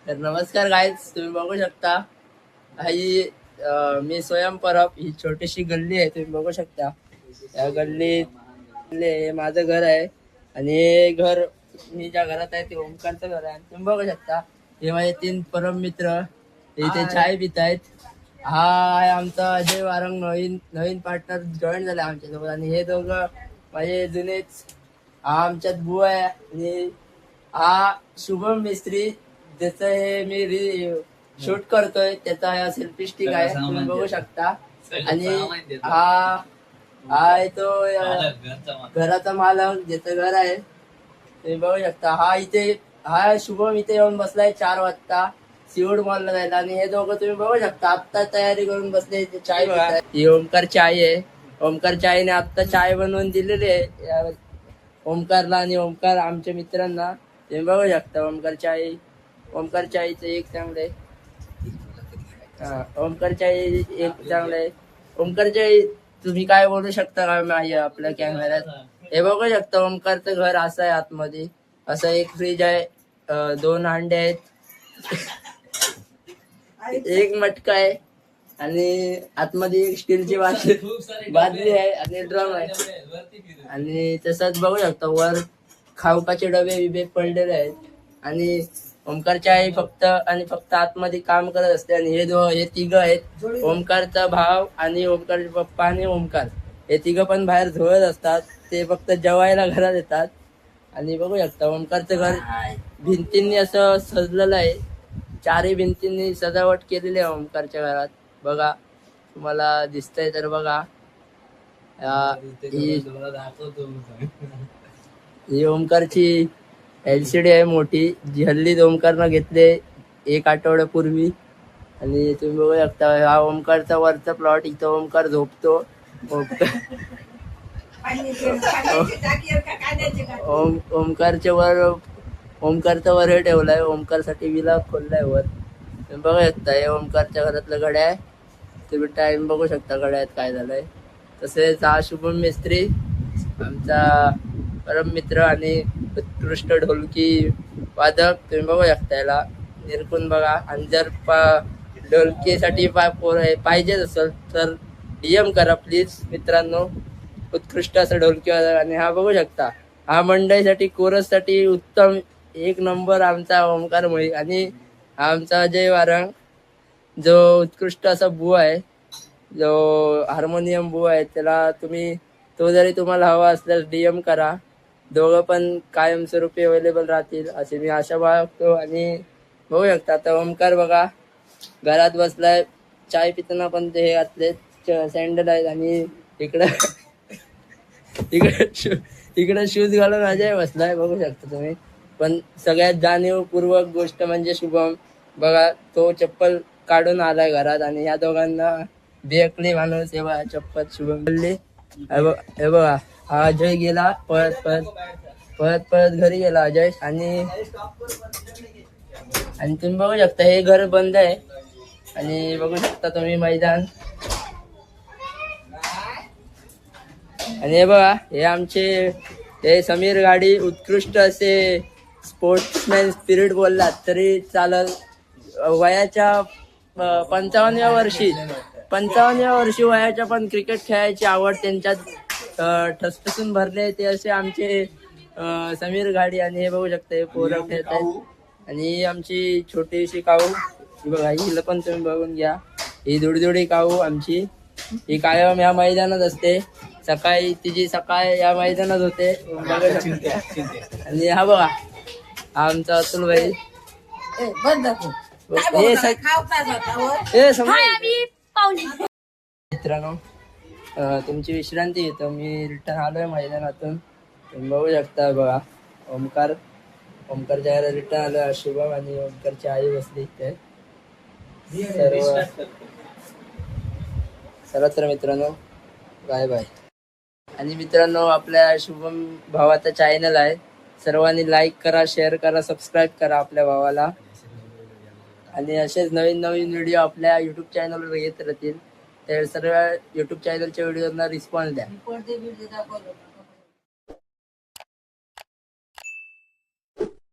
तर नमस्कार गाईज, तुम्ही बघू शकता ही मी स्वयं परब ही छोटीशी गल्ली आहे. तुम्ही बघू शकता या गल्लीत माझं घर आहे आणि हे घर मी ज्या घरात आहे ते ओमकारचं घर आहे. तुम्ही बघू शकता हे माझे 3 परम मित्र इथे चाय पित आहेत. हा आहे आमचा अजय वारंग, नवीन नवीन पार्टनर जॉईन झाले आमच्यासोबत आणि हे दोघं माझे जुनेच. हा आमच्यात बुवा आहे आणि हा शुभम मिस्त्री, ज्याचं हे मी शूट करतोय त्याचा हा सेल्फी स्टिक आहे. तुम्ही बघू शकता. आणि हा आहे तो घराचा मालक, ज्याचं घर आहे तुम्ही बघू शकता. हा शुभम इथे येऊन बसलाय 4 वाजता सीवूड मॉलला जायला आणि हे दोघं तुम्ही बघू शकता आता तयारी करून बसले चाय पिताय. ही ओमकार चाय आहे. ओमकार चायने आता चाय बनवून दिलेली आहे ओमकारला आणि ओमकार आमच्या मित्रांना. तुम्ही बघू शकता ओमकार चायचं एक चांगलं आहे. ओमकार चाय एक चांगलं आहे. ओमकार चाय तुम्ही काय बोलू शकता का माझ्या आपल्या कॅमेऱ्यात? हे बघू शकता ओमकारचं घर असं आहे. आतमध्ये असं एक फ्रीज आहे, 2 अंडे आहेत, एक मटका आहे आणि आतमध्ये एक स्टीलची बादली आहे आणि ड्रम आहे. आणि तसंच बघू शकता वर खाऊकाचे डबे बिबे पडलेले आहेत. आणि ओमकारची आई फक्त आतमध्ये काम करत असते. आणि हे तिघ आहेत, ओमकारचा भाव आणि ओमकारचे पप्पा आणि ओमकार, हे तिघ पण बाहेर झोळत असतात. ते फक्त जेवायला घरात येतात. आणि बघू शकता ओमकारचं घर भिंतींनी असं सजलेलं आहे. 4ही भिंतींनी सजावट केलेली आहे ओमकारच्या घरात. बघा, तुम्हाला दिसतंय तर बघा. ही ओमकारची LCD आहे मोठी, जी हल्ली ओमकारनं घेतले 1 आठवड्यापूर्वी. आणि तुम्ही बघू शकता हा ओमकारचा वरचा प्लॉट. इथं ओमकार झोपतो. ओमकारचा वर हे ठेवलाय, ओमकारसाठी विला खोललाय वर. तुम्ही बघू शकता हे ओमकारच्या घरातलं घड्याळ आहे. तुम्ही टाइम बघू शकता घड्याळात काय झालंय. तसेच हा शुभम मिस्त्री, आमचा परम मित्र आणि उत्कृष्ट ढोलकी वादक. तुम्ही बघू शकता याला निरखून बघा. आणि जर ढोलकीसाठी पाहिजे असेल तर DM करा प्लीज मित्रांनो. उत्कृष्ट असं ढोलकी वादक. आणि हा बघू शकता हा मंडईसाठी कोरससाठी उत्तम 1 नंबर आमचा ओमकार मुळे. आणि आमचा अजय वारंग, जो उत्कृष्ट असा बुवा आहे, जो हार्मोनियम बुवा आहे. तो जरी तुम्हाला हवा असल्यास DM करा. दोघं पण कायमस्वरूपी अवेलेबल राहतील असे मी आशा बाळगतो. आणि बघू शकता आता ओमकार बघा घरात बसलाय चाय पिताना, पण ते हे घातले सँडल आहेत. आणि इकडे शूज घालून अजय बसलाय, बघू शकता तुम्ही. पण सगळ्यात जाणीवपूर्वक गोष्ट म्हणजे शुभम बघा, तो चप्पल काढून आलाय घरात. आणि या दोघांना बेअक्कली माणूस हे बघा चप्पल शुभम बोलले. हे बघा हा अजय गेला पळत घरी गेला अजय. आणि तुम्ही बघू शकता हे घर बंद आहे. आणि बघू शकता तुम्ही मैदान. आणि हे बघा हे आमचे समीर गाडी, उत्कृष्ट असे स्पोर्ट्समॅन स्पिरिट बोललात तरी चालल. वयाच्या 55व्या वर्षी वयाच्या पण क्रिकेट खेळायची आवड त्यांच्यात ठसठसून भरले ते असे आमचे समीर गाडी. आणि हे बघू शकता हे पोरं खेळत आहेत. आणि आमची छोटीशी काऊ बघा, हिला पण तुम्ही बघून घ्या. ही दुडदुडी काऊ आमची, ही कायम या मैदानात असते. तिची सकाळ या मैदानात होते. आणि हा बघा आमचा अतुल भाई. मित्रांनो तुमची विश्रांती घेतो. मी रिटर्न आलोय मैदानातून. तुम्ही बघू शकता बघा ओमकारच्या घरात रिटर्न आलोय. शुभम आणि ओमकारची आई बसली इथे सर्व. तर मित्रांनो बाय बाय. आणि मित्रांनो आपल्या शुभम भावाचा चॅनल आहे, सर्वांनी लाईक करा, शेअर करा, सबस्क्राईब करा आपल्या भावाला. आणि असेच नवीन व्हिडिओ आपल्या युट्यूब चॅनलवर येत राहतील. तर सर्व युट्यूब चॅनलच्या व्हिडिओना रिस्पॉन्स द्या.